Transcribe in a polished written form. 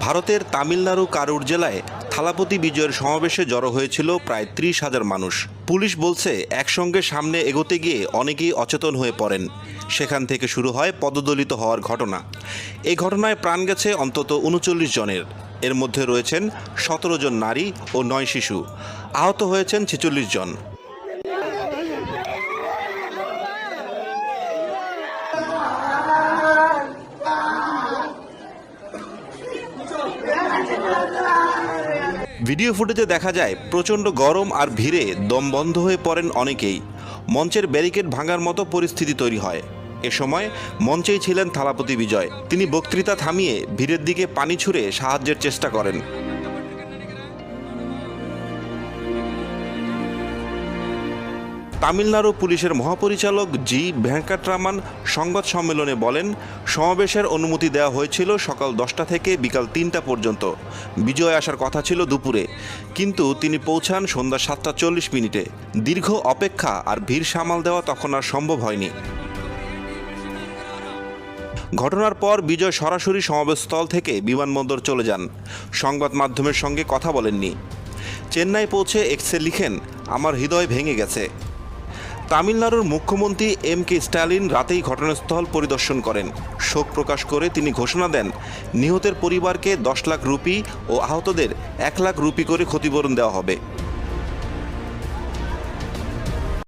ভারতের তামিলনাড়ু কারুর জেলায় থালাপতি বিজয়ের সমাবেশে জড়ো হয়েছিল প্রায় ৩০,০০০ মানুষ। পুলিশ বলছে একসঙ্গে সামনে এগোতে গিয়ে অনেকেই অচেতন হয়ে পড়েন। সেখান থেকে শুরু হয় পদদলিত হওয়ার ঘটনা। এই ঘটনায় প্রাণ গেছে অন্তত ৩৯ জনের। এর মধ্যে রয়েছেন ১৭ জন নারী ও ৯ শিশু। আহত হয়েছেন ৪৬ জন। ভিডিও ফুটেজে দেখা যায় প্রচণ্ড গরম আর ভিড়ে দম বন্ধ হয়ে পড়েন অনেকেই। মঞ্চের ব্যারিকেড ভাঙার মতো পরিস্থিতি তৈরি হয়। এ সময় মঞ্চেই ছিলেন থালাপতি বিজয়। তিনি বক্তৃতা থামিয়ে ভিড়ের দিকে পানি ছুঁড়ে সাহায্যের চেষ্টা করেন। তামিলনাড়ু পুলিশের মহাপরিচালক জি ভেঙ্কটরামান সংবাদ সম্মেলনে বলেন, সমাবেশের অনুমতি দেওয়া হয়েছিল সকাল 10টা থেকে বিকাল 3টা পর্যন্ত। বিজয় আসার কথা ছিল দুপুরে, কিন্তু তিনি পৌঁছান সন্ধ্যা 7টা 40 মিনিটে। দীর্ঘ অপেক্ষা আর ভিড় সামাল দেওয়া তখন আর সম্ভব হয়নি। ঘটনার পর বিজয় সরাসরি সমাবেশস্থল থেকে বিমানবন্দর চলে যান। সংবাদ মাধ্যমের সঙ্গে কথা বলেননি। চেন্নাই পৌঁছে এক্সে লিখেন, আমার হৃদয় ভেঙে গেছে। তামিলনাড়ুর মুখ্যমন্ত্রী এম.কে. স্ট্যালিন রাতেই ঘটনাস্থল পরিদর্শন করেন। শোক প্রকাশ করে তিনি ঘোষণা দেন, নিহতের পরিবারকে 10 লাখ রুপি ও আহতদের 1 লাখ রুপি করে ক্ষতিপূরণ দেওয়া হবে।